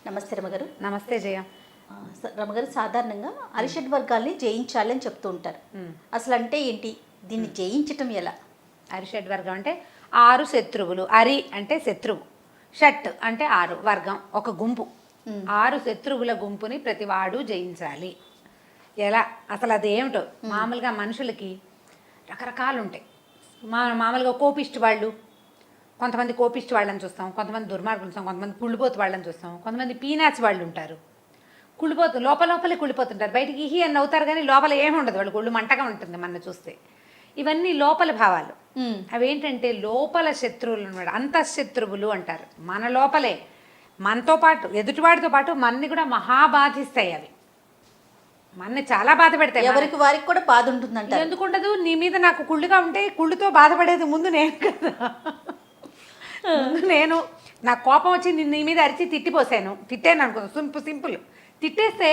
నమస్తే రమగారు. నమస్తే జయ. రమగారు, సాధారణంగా అరిషడ్ వర్గాల్ని జయించాలి అని చెప్తూ ఉంటారు. అసలు అంటే ఏంటి, దీన్ని జయించటం ఎలా? అరిషడ్ వర్గం అంటే 6 శత్రువులు. అరి అంటే శత్రువు, షట్ అంటే 6, వర్గం ఒక గుంపు. 6 శత్రువుల గుంపుని ప్రతివాడు జయించాలి. ఎలా అసలు అదేమిటో? మామూలుగా మనుషులకి రకరకాలు ఉంటాయి. మామూలుగా కోపిష్టి వాళ్ళు, కొంతమంది కోపిష్టి వాళ్ళని చూస్తాం, కొంతమంది దుర్మార్గులు చూస్తాం, కొంతమంది కుళ్ళిపోతు వాళ్ళని చూస్తాం, కొంతమంది పీనాచి వాళ్ళు ఉంటారు. కుళ్ళిపోతు లోపలే కుళ్ళిపోతుంటారు, బయటికి ఇహి అని అవుతారు కానీ లోపల ఏమి ఉండదు, వాళ్ళు కుళ్ళు మంటగా ఉంటుంది మన చూస్తే. ఇవన్నీ లోపల భావాలు. అవేంటంటే లోపల శత్రువులు అన్నమాట, అంతఃశత్రువులు అంటారు. మన లోపలే, మనతో పాటు ఎదుటివాడితో పాటు మనని కూడా మహాబాధిస్తాయి. అవి మనని చాలా బాధ పెడతాయి. ఎవరికి వారికి కూడా బాధ ఉంటుందంట. ఎందుకు ఉండదు? నీ మీద నాకు కుళ్ళుగా ఉంటే కుళ్ళుతో బాధపడేది ముందు నేను కదా. నేను నాకు కోపం వచ్చి నీ మీద అరిచి తిట్టాను అనుకో, సింపుల్. తిట్టేస్తే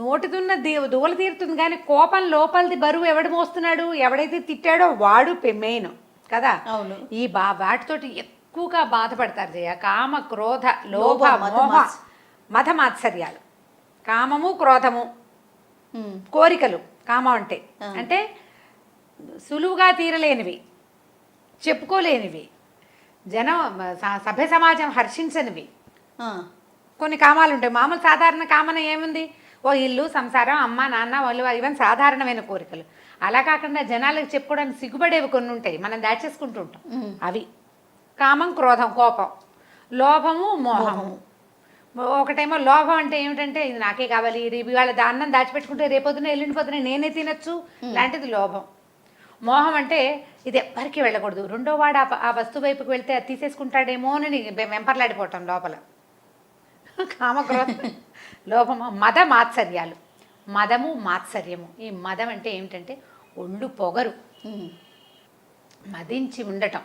నోటితున్న దూల తీరుతుంది, కానీ కోపం లోపలిది బరువు ఎవడు మోస్తున్నాడు? ఎవడైతే తిట్టాడో వాడు మెయిన్ కదా. అవును. ఈ వాటితోటి ఎక్కువగా బాధపడతారు జయ. కామ, క్రోధ, లోభ, మోహ, మద మాత్సర్యాలు. కామము, క్రోధము, కోరికలు. కామం అంటే సులువుగా తీరలేనివి, చెప్పుకోలేనివి, సభ్య సమాజం హర్షించనివి కొన్ని కామాలు ఉంటాయి. మామూలు సాధారణ కామన ఏముంది? ఓ ఇల్లు, సంసారం, అమ్మ, నాన్న, వాళ్ళు, ఇవన్నీ సాధారణమైన కోరికలు. అలా కాకుండా జనాలకు చెప్పుకోవడానికి సిగ్గుపడేవి కొన్ని ఉంటాయి, మనం దాచేసుకుంటూ ఉంటాం. అవి కామం, క్రోధం, కోపం, లోభము, మోహము. ఒకటేమో లోభం అంటే ఏమిటంటే ఇది నాకే కావాలి, ఇవాళ అన్నం దాచిపెట్టుకుంటే రేపొద్దున ఎల్లుండిపోతున్నా నేనే తినచ్చు, లాంటిది లోభం. మోహం అంటే ఇది ఎవ్వరికి వెళ్ళకూడదు, రెండో వాడు ఆ వస్తువు వైపుకి వెళ్తే అది తీసేసుకుంటాడేమో అని వెంపర్లాడిపోవటం లోపల. కామక్రోధ, లోభము, మద మాత్సర్యాలు. మదము, మాత్సర్యము. ఈ మదం అంటే ఏమిటంటే ఒళ్ళు పొగరు, మదించి ఉండటం.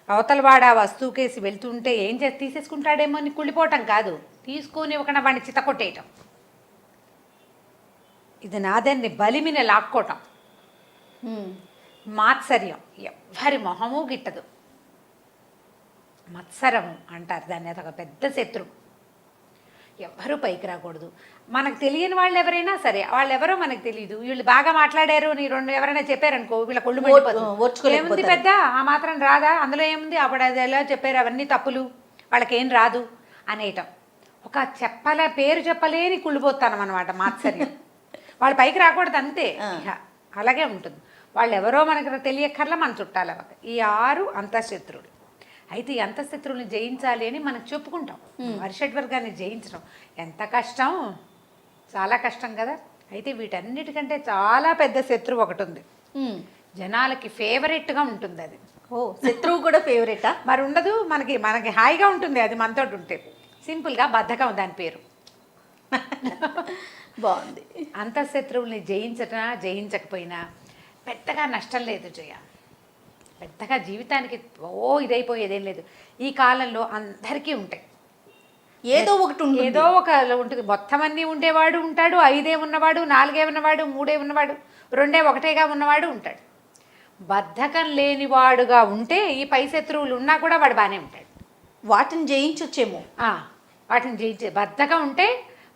అవతలవాడు ఆ వస్తువు కేసి వెళ్తుంటే ఏం చేసి తీసేసుకుంటాడేమో అని కుళ్ళిపోవటం కాదు, తీసుకొని ఒక వాడిని చితకొట్టేయటం. ఇది నాదాన్ని బలిమిన లాక్కోవటం. మాత్సర్యం, ఎవ్వరి మొహము గిట్టదు. మత్సరము అంటారు దాన్ని, అదొక పెద్ద శత్రువు. ఎవ్వరూ పైకి రాకూడదు. మనకు తెలియని వాళ్ళు ఎవరైనా సరే, వాళ్ళు ఎవరో మనకు తెలియదు, వీళ్ళు బాగా మాట్లాడారు నీ ఎవరైనా చెప్పారనుకో, వీళ్ళ కొళ్ళు మండిపోతుంది. ఏముంది పెద్ద, ఆ మాత్రం రాదా, అందులో ఏముంది, అప్పుడు అది ఎలా చెప్పారు, అవన్నీ తప్పులు, వాళ్ళకేం రాదు అనేయటం. ఒక పేరు చెప్పలేని కుళ్ళిపోతానం అనమాట మాత్సర్యం. వాళ్ళు పైకి రాకూడదు అంతే, అలాగే ఉంటుంది. వాళ్ళు ఎవరో మనకు తెలియక్కర్లా, మన చుట్టాలు. ఈ 6 అంతఃశత్రువులు. అయితే ఈ అంతఃశత్రువుని జయించాలి అని మనం చెప్పుకుంటాం. అరిషడ్ వర్గాన్ని జయించడం ఎంత కష్టం, చాలా కష్టం కదా. అయితే వీటన్నిటికంటే చాలా పెద్ద శత్రువు ఒకటి ఉంది, జనాలకి ఫేవరెట్గా ఉంటుంది అది. ఓ, శత్రువు కూడా ఫేవరెటా? మరి ఉండదు, మనకి హాయిగా ఉంటుంది అది మనతో ఉంటే. సింపుల్గా బద్ధకం దాని పేరు. బాగుంది. అంతఃశత్రువుల్ని జయించకపోయినా పెద్దగా నష్టం లేదు జయ. పెద్దగా జీవితానికి ఇదైపోయేదేం లేదు. ఈ కాలంలో అందరికీ ఉంటాయి, ఏదో ఒక ఉంటుంది. మొత్తం అన్నీ ఉండేవాడు ఉంటాడు, 5 ఉన్నవాడు, 4 ఉన్నవాడు, 3 ఉన్నవాడు, 2 1గా ఉన్నవాడు ఉంటాడు. బద్ధకం లేనివాడుగా ఉంటే ఈ పై శత్రువులు ఉన్నా కూడా వాడు బాగానే ఉంటాడు. వాటిని జయించొచ్చేమో. వాటిని బద్ధకం ఉంటే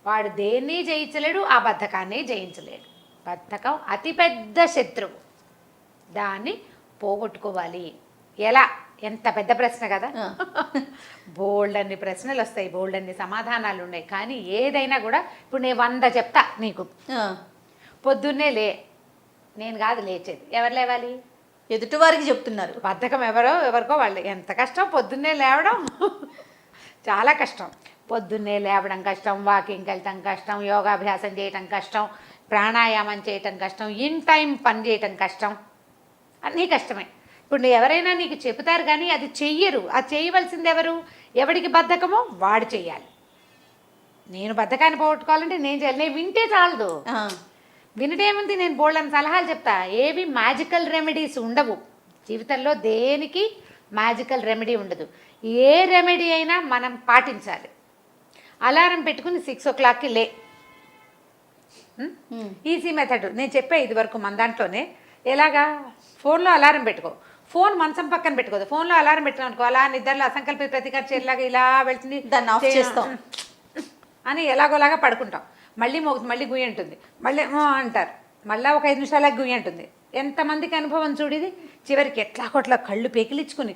వాడు దేన్ని జయించలేడు, ఆ బద్ధకాన్ని జయించలేడు. బద్ధకం అతిపెద్ద శత్రువు, దాన్ని పోగొట్టుకోవాలి ఎలా? ఎంత పెద్ద ప్రశ్న కదా. బోల్డన్ని ప్రశ్నలు వస్తాయి, బోల్డన్ని సమాధానాలు ఉన్నాయి. కానీ ఏదైనా కూడా ఇప్పుడు నేను 100 చెప్తా నీకు. పొద్దున్నే నేను కాదు లేచేది, ఎవరు లేవాలి? ఎదుటివారికి చెప్తున్నారు. బద్ధకం ఎవరికో వాళ్ళు. ఎంత కష్టం పొద్దున్నే లేవడం, చాలా కష్టం. పొద్దున్నే లేవడం కష్టం, వాకింగ్కి వెళ్ళటం కష్టం, యోగాభ్యాసం చేయటం కష్టం, ప్రాణాయామం చేయటం కష్టం, ఇన్ టైం పని చేయటం కష్టం, అన్నీ కష్టమే. ఇప్పుడు ఎవరైనా నీకు చెబుతారు కానీ అది చెయ్యరు. అది చేయవలసింది ఎవరు? ఎవడికి బద్ధకమో వాడు చెయ్యాలి. నేను బద్ధకాన్ని పోగొట్టుకోవాలంటే నేను చేయాలి, నేను వింటే చాలదు. వినటేముంది, నేను బోల్డని సలహాలు చెప్తా. ఏవి మ్యాజికల్ రెమెడీస్ ఉండవు జీవితంలో, దేనికి మ్యాజికల్ రెమెడీ ఉండదు. ఏ రెమెడీ అయినా మనం పాటించాలి. అలారం పెట్టుకుని 6 o'clockకి లే, ఈజీ మెథడ్. నేను చెప్పే ఇది వరకు మన దాంట్లోనే. ఎలాగా? ఫోన్లో అలారం పెట్టుకో, ఫోన్ మంచం పక్కన పెట్టుకోదు, ఫోన్లో అలారం పెట్టినాం అనుకో, అలా నిద్రలో అసంకల్పిత ప్రతికార చర్యలాగా ఇలా వెళ్తుంది, దాన్ని ఆఫ్ చేస్తాం. అని ఎలాగోలాగా పడుకుంటాం. మళ్ళీ మళ్ళీ గుయ్యి ఉంటుంది, మళ్ళీ అంటారు, మళ్ళీ ఒక 5 నిమిషాలకు గుయ్యి ఉంటుంది. ఎంతమందికి అనుభవం చూడిది. చివరికి ఎట్లా కొట్లా కళ్ళు పెకిలించుకుని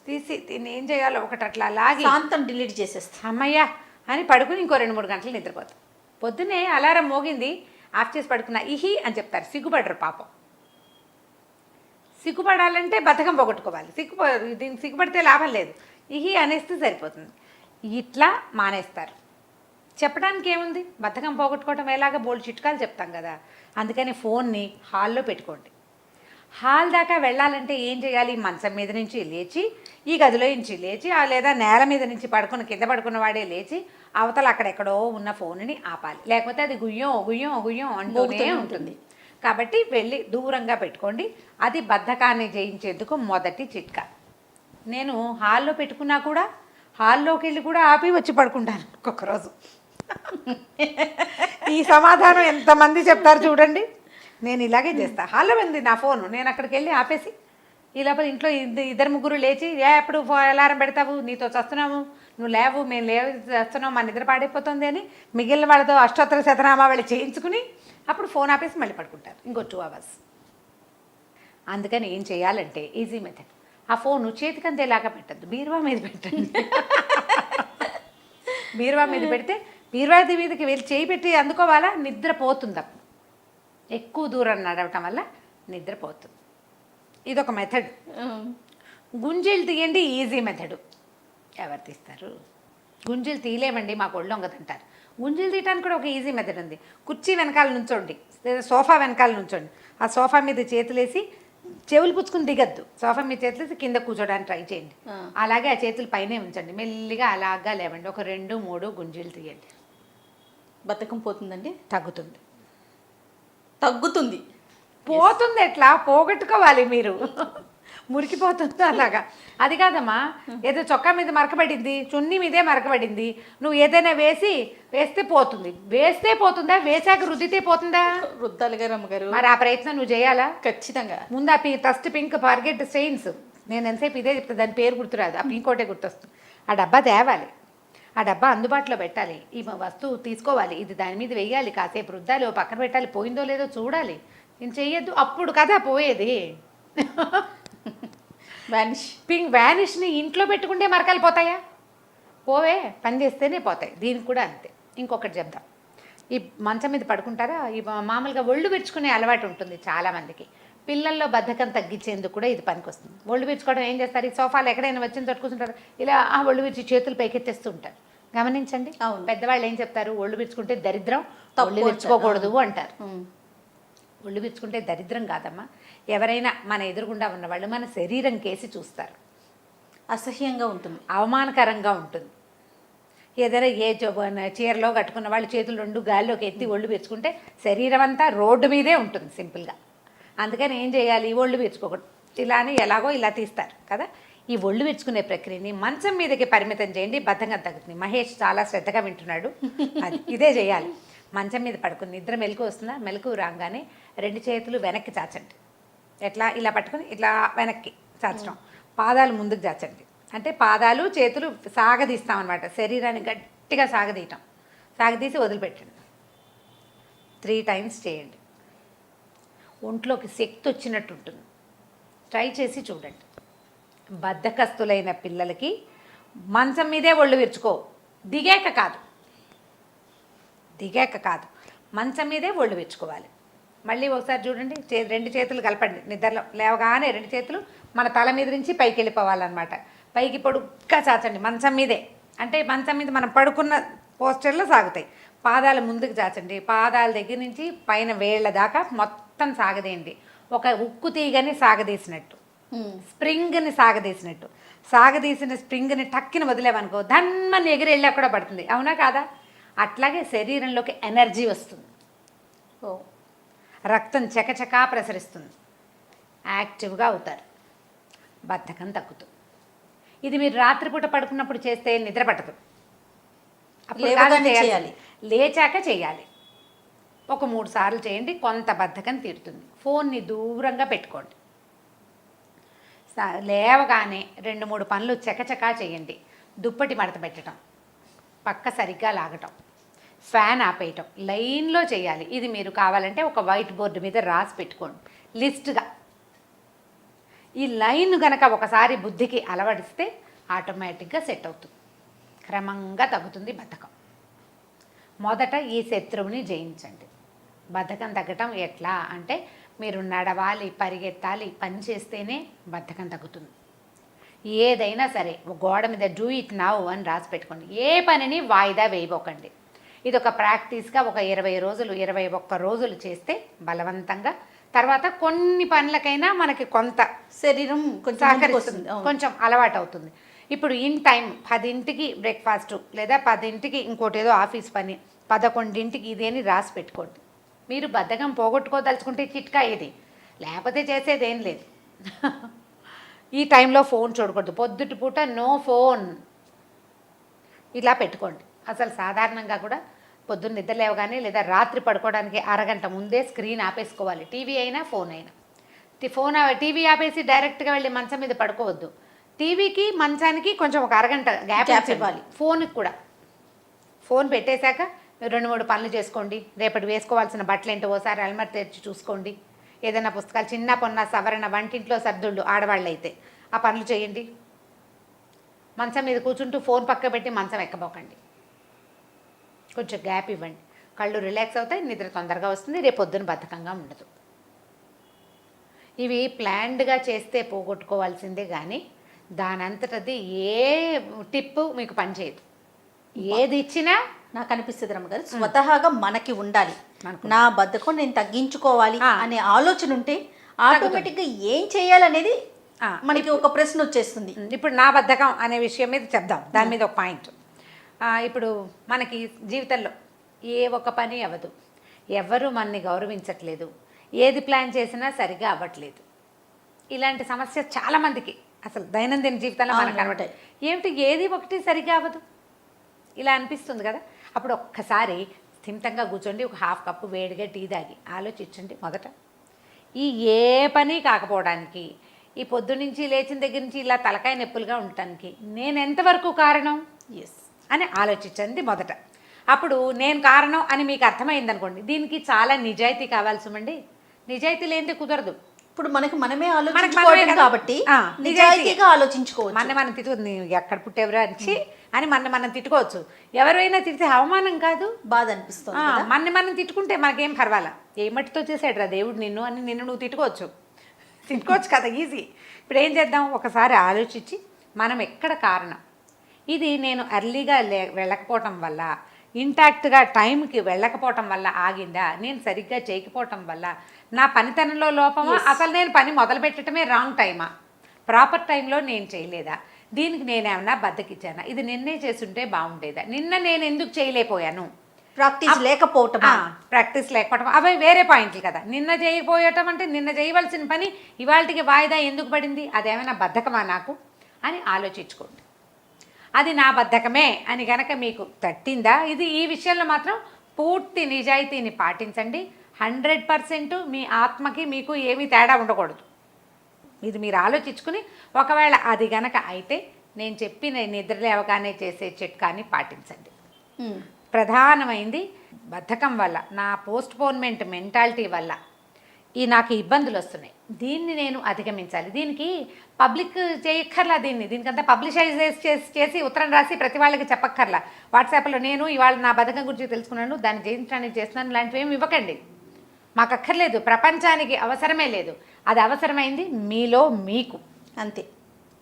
తీసి దీన్ని ఏం చేయాలో ఒకటి అట్లా లాగి శాంతం డిలీట్ చేసేస్తాం. అమ్మయ్యా అని పడుకుని ఇంకో 2-3 గంటలు నిద్రపోతాం. పొద్దున్నే అలారం మోగింది ఆఫ్ చేసి పడుకున్నా ఇహి అని చెప్తారు. సిగ్గుపడరు పాపం. సిగ్గుపడాలంటే బద్ధకం పోగొట్టుకోవాలి. దీనికి సిగ్గుపడితే లాభం లేదు. ఇహి అనేస్తే సరిపోతుంది. ఇట్లా మానేస్తారు. చెప్పడానికి ఏముంది, బద్ధకం పోగొట్టుకోవటం ఎలాగ బోల్డ్ చిట్కాలు చెప్తాం కదా. అందుకని ఫోన్ని హాల్లో పెట్టుకోండి. హాల్ దాకా వెళ్ళాలంటే ఏం చేయాలి, మంచం మీద నుంచి లేచి ఈ గదిలో నుంచి లేచి లేదా నేల మీద నుంచి కింద పడుకున్న వాడే లేచి అవతల అక్కడెక్కడో ఉన్న ఫోన్ని ఆపాలి. లేకపోతే అది గుయ్యం గుయ్యం గుయ్యం అంటూనే ఉంటుంది. కాబట్టి వెళ్ళి దూరంగా పెట్టుకోండి. అది బద్ధకాన్ని జయించేందుకు మొదటి చిట్కా. నేను హాల్లో పెట్టుకున్నా కూడా హాల్లోకి వెళ్ళి కూడా ఆపి వచ్చి పడుకుంటాను ఒక్కొక్కరోజు. ఈ సమాధానం ఎంతమంది చెప్తారు చూడండి. నేను ఇలాగే చేస్తా. హాల్లో ఉంది నా ఫోను, నేను అక్కడికి వెళ్ళి ఆపేసి ఈ లోపల ఇంట్లో 2-3 లేచి ఎప్పుడు అలారం పెడతావు, నీతో చస్తున్నాము, నువ్వు లేవు, మేము చేస్తున్నావు, మా నిద్ర పాడైపోతుంది అని మిగిలిన వాళ్ళతో అష్టోత్తర శతనామావళి చేయించుకుని అప్పుడు ఫోన్ ఆపేసి మళ్ళీ పడుకుంటారు ఇంకో 2 hours. అందుకని ఏం చేయాలంటే ఈజీ మెథడ్, ఆ ఫోను చేతికందేలాగా పెట్టద్దు, బీరువా మీద పెట్టండి. బీరువా మీద పెడితే బీరువా మీదకి వెళ్ళి చేయి పెట్టి అందుకోవాలా, నిద్రపోతుంది. అప్పుడు ఎక్కువ దూరం నడవటం వల్ల నిద్రపోతుంది. ఇదొక మెథడ్. గుంజీలు తీయండి, ఈజీ మెథడు. ఎవరు తీస్తారు? గుంజీలు తీయలేమండి, మాకు ఒళ్ళొంగదంటారు. గుంజీలు తీయడానికి కూడా ఒక ఈజీ మెథడ్ ఉంది. కుర్చీ వెనకాల నుంచోండి, లేదా సోఫా వెనకాల నుంచోండి. ఆ సోఫా మీద చేతులేసి చెవులు పుచ్చుకుని దిగద్దు, సోఫా మీద చేతులేసి కింద కూర్చోడానికి ట్రై చేయండి. అలాగే ఆ చేతులు పైనే ఉంచండి, మెల్లిగా అలాగా లేవండి. ఒక 2-3 గుంజీలు తీయండి. బద్ధకం పోతుందండి? తగ్గుతుంది. తగ్గుతుంది. పోతుంది ఎట్లా? పోగొట్టుకోవాలి మీరు. మురికిపోతుంది అలాగా. అది కాదమ్మా, ఏదో చొక్కా మీద మరకబడింది, చున్నీ మీదే మరకబడింది, నువ్వు ఏదైనా వేస్తే పోతుంది. వేస్తే పోతుందా, వేసాక రుద్దితే పోతుందా? రుద్దాలి గారు అమ్మగారు. మరి ఆ ప్రయత్నం నువ్వు చేయాలా? ఖచ్చితంగా. ముందు ఆ ఫస్ట్ పింక్ ఫర్గెట్ స్టెయిన్స్, నేను ఎంతసేపు ఇదే చెప్తాను, దాని పేరు గుర్తురాదు, ఆ పింక్ ఒకటే గుర్తొస్తుంది. ఆ డబ్బా తేవాలి, ఆ డబ్బా అందుబాటులో పెట్టాలి, ఈ వస్తువు తీసుకోవాలి, ఇది దాని మీద వెయ్యాలి, కాసేపు రుద్దాలి, ఓ పక్కన పెట్టాలి, పోయిందో లేదో చూడాలి. నేను చెయ్యొద్దు, అప్పుడు కదా పోయేది. వ్యానిష్ని ఇంట్లో పెట్టుకుంటే మరకలు పోతాయా? పోవే, పని చేస్తేనే పోతాయి. దీనికి కూడా అంతే. ఇంకొకటి చెప్దాం. ఈ మంచం మీద పడుకుంటారా, ఈ మామూలుగా ఒళ్ళు విరుచుకునే అలవాటు ఉంటుంది చాలామందికి. పిల్లల్లో బద్ధకం తగ్గించేందుకు కూడా ఇది పనికొస్తుంది. ఒళ్ళు విరుచుకోవడం ఏం చేస్తారు, ఈ సోఫాలు ఎక్కడైనా వచ్చిన చోటు కూర్చుంటారు, ఇలా ఆ ఒళ్ళు విరిచి చేతులు పైకెత్తేస్తూ ఉంటారు. గమనించండి. పెద్దవాళ్ళు ఏం చెప్తారు, ఒళ్ళు విరుచుకుంటే దరిద్రం, ఒళ్ళు విరుచుకోకూడదు అంటారు. ఒళ్ళు విరుచుకుంటే దరిద్రం కాదమ్మా. ఎవరైనా మన ఎదురుగుండా ఉన్నవాళ్ళు మన శరీరం కేసి చూస్తారు, అసహ్యంగా ఉంటుంది, అవమానకరంగా ఉంటుంది. ఏదైనా చీరలో కట్టుకున్న వాళ్ళు చేతులు 2 గాల్లోకి ఎత్తి ఒళ్ళు విరుచుకుంటే శరీరం అంతా రోడ్డు మీదే ఉంటుంది సింపుల్గా. అందుకని ఏం చేయాలి, ఒళ్ళు విరుచుకోకూడదు. ఇలానే ఎలాగో ఇలా తీస్తారు కదా. ఈ ఒళ్ళు విరుచుకునే ప్రక్రియని మంచం మీదకి పరిమితం చేయండి, బద్ధంగా తగ్గుతుంది. మహేష్ చాలా శ్రద్ధగా వింటున్నాడు. అది ఇదే చేయాలి. మంచం మీద పడుకుని నిద్ర మెలకు వస్తుందా, మెలకు రాగానే 2 చేతులు వెనక్కి చాచండి. ఎట్లా, ఇలా పట్టుకుని ఇట్లా వెనక్కి చాచడం, పాదాలు ముందుకు చాచండి. అంటే పాదాలు చేతులు సాగదీస్తామన్నమాట, శరీరాన్ని గట్టిగా సాగదీయటం. సాగదీసి వదిలిపెట్టండి. 3 times చేయండి. ఒంట్లోకి శక్తి వచ్చినట్టు ఉంటుంది. ట్రై చేసి చూడండి. బద్ధకస్తులైన పిల్లలకి మంచం మీదే ఒళ్ళు విరుచుకో, దిగాక కాదు, మంచం మీదే ఒళ్ళు విరుచుకోవాలి. మళ్ళీ ఒకసారి చూడండి, 2 చేతులు కలపండి. నిద్రలో లేవగానే 2 చేతులు మన తల మీద నుంచి పైకి వెళ్ళిపోవాలన్నమాట. పైకి పొడుగ్గా చాచండి మంచం మీదే. అంటే మంచం మీద మనం పడుకున్న పోస్చర్లో సాగుతాయి. పాదాలు ముందుకు చాచండి. పాదాల దగ్గర నుంచి పైన వేళ్ళ దాకా మొత్తం సాగదీయండి. ఒక ఉక్కు తీగని సాగదీసినట్టు, స్ప్రింగ్ని సాగదీసినట్టు. సాగదీసిన స్ప్రింగ్ని టక్కిన వదిలేవనుకో, ధన్మని ఎగిరి వెళ్ళి అక్కడ పడుతుంది. అవునా కాదా? అట్లాగే శరీరంలోకి ఎనర్జీ వస్తుంది, రక్తం చకచకా ప్రసరిస్తుంది, యాక్టివ్గా అవుతారు, బద్ధకం తగ్గుతుంది. ఇది మీరు రాత్రిపూట పడుకున్నప్పుడు చేస్తే నిద్ర పట్టదు, చేయాలి, లేచాక చేయాలి. ఒక 3 సార్లు చేయండి, కొంత బద్ధకం తీరుతుంది. ఫోన్ని దూరంగా పెట్టుకోండి. లేవగానే 2-3 పనులు చకచకా చేయండి. దుప్పటి మడత పెట్టడం, పక్క సరిగ్గా లాగటం, ఫ్యాన్ ఆపేయటం లైన్లో చేయాలి. ఇది మీరు కావాలంటే ఒక వైట్ బోర్డు మీద రాసి పెట్టుకోండి లిస్ట్గా. ఈ లైన్ గనక ఒకసారి బుద్ధికి అలవడిస్తే ఆటోమేటిక్గా సెట్ అవుతుంది, క్రమంగా తగ్గుతుంది బద్ధకం. మొదట ఈ శత్రువుని జయించండి. బద్ధకం తగ్గటం ఎట్లా అంటే మీరు నడవాలి, పరిగెత్తాలి, పని చేస్తేనే బద్ధకం తగ్గుతుంది. ఏదైనా సరే గోడ మీద డూ ఇట్ నౌ అని రాసి పెట్టుకోండి. ఏ పనిని వాయిదా వేయబోకండి. ఇది ఒక ప్రాక్టీస్గా ఒక 20 రోజులు 21 రోజులు చేస్తే బలవంతంగా తర్వాత కొన్ని పనులకైనా మనకి కొంత శరీరం సహకరిస్తుంది, కొంచెం అలవాటు అవుతుంది. ఇప్పుడు ఇన్ టైం 10ంటికి బ్రేక్ఫాస్ట్ లేదా 10ంటికి ఇంకోటి ఏదో ఆఫీస్ పని, 11ంటికి ఇదేని రాసి పెట్టుకోండి. మీరు బద్ధకం పోగొట్టుకోదలుచుకుంటే చిట్కా ఇది, లేకపోతే చేసేదేం లేదు. ఈ టైంలో ఫోన్ చూడకూడదు, పొద్దుటి పూట నో ఫోన్ ఇలా పెట్టుకోండి. అసలు సాధారణంగా కూడా పొద్దున్న నిద్ర లేవగానే లేదా రాత్రి పడుకోవడానికి అరగంట ముందే స్క్రీన్ ఆపేసుకోవాలి. టీవీ అయినా ఫోన్ అయినా. టీవీ ఆపేసి డైరెక్ట్గా వెళ్ళి మంచం మీద పడుకోవద్దు. టీవీకి మంచానికి కొంచెం ఒక అరగంట గ్యాప్ ఇవ్వాలి. ఫోన్కి కూడా ఫోన్ పెట్టేశాక 2-3 పనులు చేసుకోండి. రేపటి వేసుకోవాల్సిన బట్టలు ఏంటో ఓసారి అల్మర్ తెరిచి చూసుకోండి. ఏదైనా పుస్తకాలు చిన్న పొన్న సవరణ, వంటింట్లో సర్దుళ్ళు ఆడవాళ్ళు అయితే ఆ పనులు చేయండి. మంచం మీద కూర్చుంటూ ఫోన్ పక్క పెట్టి మంచం ఎక్కబోకండి. కొంచెం గ్యాప్ ఇవ్వండి. కళ్ళు రిలాక్స్ అవుతాయి, నిద్ర తొందరగా వస్తుంది, రేపు పొద్దున బద్ధకంగా ఉండదు. ఇవి ప్లాన్డ్గా చేస్తే పోగొట్టుకోవాల్సిందే కానీ దానంతటది ఏ టిప్పు మీకు పనిచేయదు. ఏది ఇచ్చినా నాకు అనిపిస్తుంది రమ్మగారు, స్వతహాగా మనకి ఉండాలి. నా బద్ధకం నేను తగ్గించుకోవాలి అనే ఆలోచన ఉంటే ఆటోమేటిక్గా ఏం చేయాలనేది మనకి ఒక ప్రశ్న వచ్చేస్తుంది. ఇప్పుడు నా బద్ధకం అనే విషయం మీద చెప్దాం, దాని మీద ఒక పాయింట్. ఇప్పుడు మనకి జీవితంలో ఏ ఒక పని అవ్వదు, ఎవరు మనని గౌరవించట్లేదు, ఏది ప్లాన్ చేసినా సరిగా అవ్వట్లేదు. ఇలాంటి సమస్య చాలామందికి అసలు దైనందిన జీవితంలో మనకు కనబడతాయి. ఏమిటి ఏది ఒకటి సరిగా అవ్వదు ఇలా అనిపిస్తుంది కదా. అప్పుడు ఒక్కసారి స్థిమితంగా కూర్చోండి, ఒక 1/2 కప్పు వేడిగా టీ తాగి ఆలోచించండి. మొదట ఈ ఏ పని కాకపోవడానికి, ఈ పొద్దునుంచి లేచిన దగ్గర నుంచి ఇలా తలకాయ నొప్పులుగా ఉండటానికి నేను ఎంతవరకు కారణం అని ఆలోచించండి మొదట. అప్పుడు నేను కారణం అని మీకు అర్థమైందనుకోండి, దీనికి చాలా నిజాయితీ కావాలి సుమండి. నిజాయితీ లేనిదే కుదరదు. ఇప్పుడు మనమే ఆలోచించుకోవడం కాబట్టి నిజాయితీగా ఆలోచించుకోవచ్చు. మనం తిట్టుకుంది ఎక్కడ పుట్టేవరా అని మనం తిట్టుకోవచ్చు. ఎవరైనా తిడితే అవమానం కాదు, బాధ అనిపిస్తుంది. మనం తిట్టుకుంటే మనకేం పర్వాలా, ఏ మట్టితో చేసాడు రా దేవుడు నిన్ను నువ్వు తిట్టుకోవచ్చు కదా, ఈజీ. ఇప్పుడు ఏం చేద్దాం, ఒకసారి ఆలోచించి మనం ఎక్కడ కారణం, ఇది నేను ఎర్లీగా వెళ్ళకపోవటం వల్ల, ఇంటాక్ట్గా టైంకి వెళ్ళకపోవటం వల్ల ఆగిందా, నేను సరిగ్గా చేయకపోవటం వల్ల, నా పనితనంలో లోపమా, అసలు నేను పని మొదలు పెట్టడమే రాంగ్ టైమా, ప్రాపర్ టైంలో నేను చేయలేదా, దీనికి నేనేమన్నా బద్దకిచ్చానా, ఇది నిన్నే చేస్తుంటే బాగుండేదా, నిన్న నేను ఎందుకు చేయలేకపోయాను, ప్రాక్టీస్ లేకపోవటం అవి వేరే పాయింట్లు కదా. నిన్న చేయకపోయటం అంటే నిన్న చేయవలసిన పని ఇవాళకి వాయిదా ఎందుకు పడింది, అదేమైనా బద్ధకమా నాకు అని ఆలోచించుకోండి. అది నా బద్ధకమే అని కనుక మీకు తట్టిందా, ఇది ఈ విషయంలో మాత్రం పూర్తి నిజాయితీని పాటించండి. 100% మీ ఆత్మకి మీకు ఏమీ తేడా ఉండకూడదు. ఇది మీరు ఆలోచించుకుని ఒకవేళ అది గనక అయితే నేను చెప్పిన నిద్ర లేవగానే చేసే చిట్కాని పాటించండి. ప్రధానమైంది బద్ధకం వల్ల, నా పోస్ట్పోన్మెంట్ మెంటాలిటీ వల్ల నాకు ఇబ్బందులు వస్తున్నాయి, దీన్ని నేను అధిగమించాలి. దీనికి పబ్లిక్ చేయక్కర్లా, దీనికంతా పబ్లిషైజ్ చేసి ఉత్తరం రాసి ప్రతి వాళ్ళకి చెప్పక్కర్లా. వాట్సాప్లో నేను ఇవాళ నా బద్ధకం గురించి తెలుసుకున్నాను, దాన్ని జయించడానికి చేస్తున్నాను లాంటివి ఏమి ఇవ్వకండి. మాకు అక్కర్లేదు, ప్రపంచానికి అవసరమే లేదు. అది అవసరమైంది మీలో మీకు అంతే.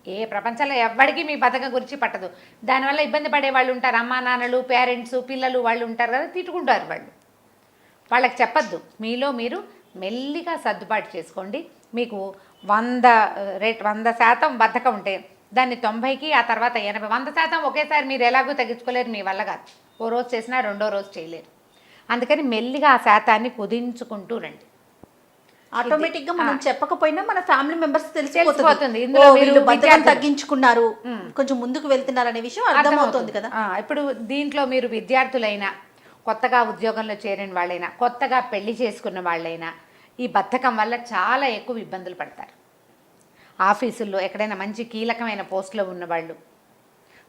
ఏ ప్రపంచంలో ఎవ్వడికి మీ బద్ధకం గురించి పట్టదు. దానివల్ల ఇబ్బంది పడే వాళ్ళు ఉంటారు, అమ్మా నాన్నలు, పేరెంట్స్, పిల్లలు వాళ్ళు ఉంటారు కదా, తిట్టుకుంటారు వాళ్ళు. వాళ్ళకి చెప్పద్దు. మీలో మీరు మెల్లిగా సర్దుబాటు చేసుకోండి. మీకు 100% బద్ధకం ఉంటే దాన్ని 90కి, ఆ తర్వాత 80, 100% ఒకేసారి మీరు ఎలాగో తగ్గించుకోలేరు, మీ వల్ల కాదు. ఓ రోజు చేసినా రెండో రోజు చేయలేరు. అందుకని మెల్లిగా ఆ శాతాన్ని కుదించుకుంటూ రండి. ఆటోమేటిక్గా మనం చెప్పకపోయినా మన ఫ్యామిలీ మెంబర్స్ తెలిసిపోతుంది, తగ్గించుకున్నారు, కొంచెం ముందుకు వెళ్తున్నారు అనే విషయం అర్థమవుతుంది కదా. ఇప్పుడు దీంట్లో మీరు విద్యార్థులైనా, కొత్తగా ఉద్యోగంలో చేరిన వాళ్ళైనా, కొత్తగా పెళ్లి చేసుకున్న వాళ్ళైనా ఈ బద్ధకం వల్ల చాలా ఎక్కువ ఇబ్బందులు పడతారు. ఆఫీసుల్లో ఎక్కడైనా మంచి కీలకమైన పోస్టులో ఉన్నవాళ్ళు,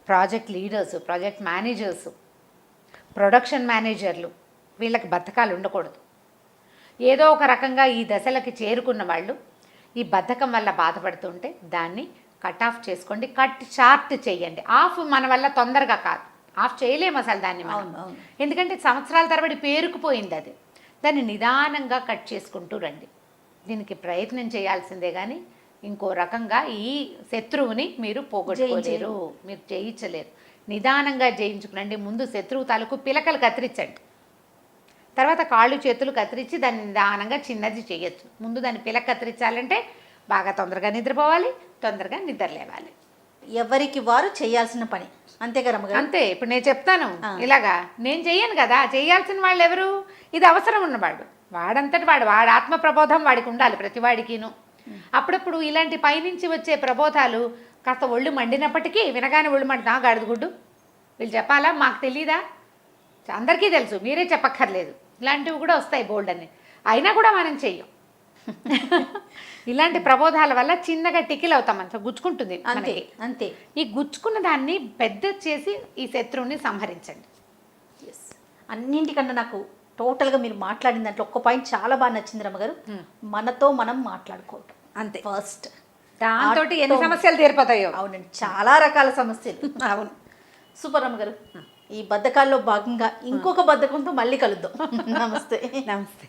project leaders, project managers, production మేనేజర్లు, వీళ్ళకి బద్ధకాలు ఉండకూడదు. ఏదో ఒక రకంగా ఈ దశలకి చేరుకున్న వాళ్ళు ఈ బద్ధకం వల్ల బాధపడుతుంటే దాన్ని కట్ ఆఫ్ చేసుకోండి, కట్ షార్ట్ చేయండి. ఆఫ్ మన వల్ల తొందరగా కాదు, ఆఫ్ చేయలేము అసలు దాన్ని మనం. ఎందుకంటే సంవత్సరాల తరబడి పేరుకుపోయింది అది. దాన్ని నిదానంగా కట్ చేసుకుంటూ రండి. దీనికి ప్రయత్నం చేయాల్సిందే కానీ ఇంకో రకంగా ఈ శత్రువుని మీరు పోగొట్టుకోలేరు, మీరు జయించలేరు. నిదానంగా జయించుకునండి. ముందు శత్రువు తాలూకు పిలకలు కత్తిరించండి, తర్వాత కాళ్ళు చేతులు కత్తిరించి దాన్ని నిదానంగా చిన్నది చేయొచ్చు. ముందు దాన్ని పిలక కత్తిరించాలంటే బాగా తొందరగా నిద్రపోవాలి, తొందరగా నిద్ర లేవాలి. ఎవరికి వారు చేయాల్సిన పని, అంతే కదా రమ్మగారు? అంతే. ఇప్పుడు నేను చెప్తాను ఇలాగా, నేను చెయ్యను కదా, చేయాల్సిన వాళ్ళు ఎవరు? ఇది అవసరం ఉన్నవాడు, వాడంతటి వాడు ఆత్మ ప్రబోధం వాడికి ఉండాలి ప్రతి వాడికిను. అప్పుడప్పుడు ఇలాంటి పైనుంచి వచ్చే ప్రబోధాలు కాస్త ఒళ్ళు మండినప్పటికీ వినగానే ఒళ్ళు మండి, నా గాడిదగుడ్డు వీళ్ళు చెప్పాలా, మాకు తెలీదా? అందరికీ తెలుసు, మీరే చెప్పక్కర్లేదు. ఇలాంటివి కూడా వస్తాయి బోల్డ్ అని, అయినా కూడా మనం చెయ్యం. ఇలాంటి ప్రబోధాల వల్ల చిన్నగా టికిల్ అవుతాం, అంత గుచ్చుకుంటుంది అంతే అంతే. ఈ గుచ్చుకున్న దాన్ని పెద్ద చేసి ఈ శత్రువుని సంహరించండి. అన్నింటికన్నా నాకు టోటల్గా మీరు మాట్లాడిన దాంట్లో ఒక్క పాయింట్ చాలా బాగా నచ్చింది రమ్మగారు, మనతో మనం మాట్లాడుకోవటం. అంతే ఫస్ట్. దాంతో ఎన్ని సమస్యలు తీరిపోతాయో. అవునండి, చాలా రకాల సమస్యలు. అవును, సూపర్ రమ్మగారు. ఈ బద్ధకాల్లో భాగంగా ఇంకొక బద్ధకంతో మళ్ళీ కలుద్దాం. నమస్తే. నమస్తే.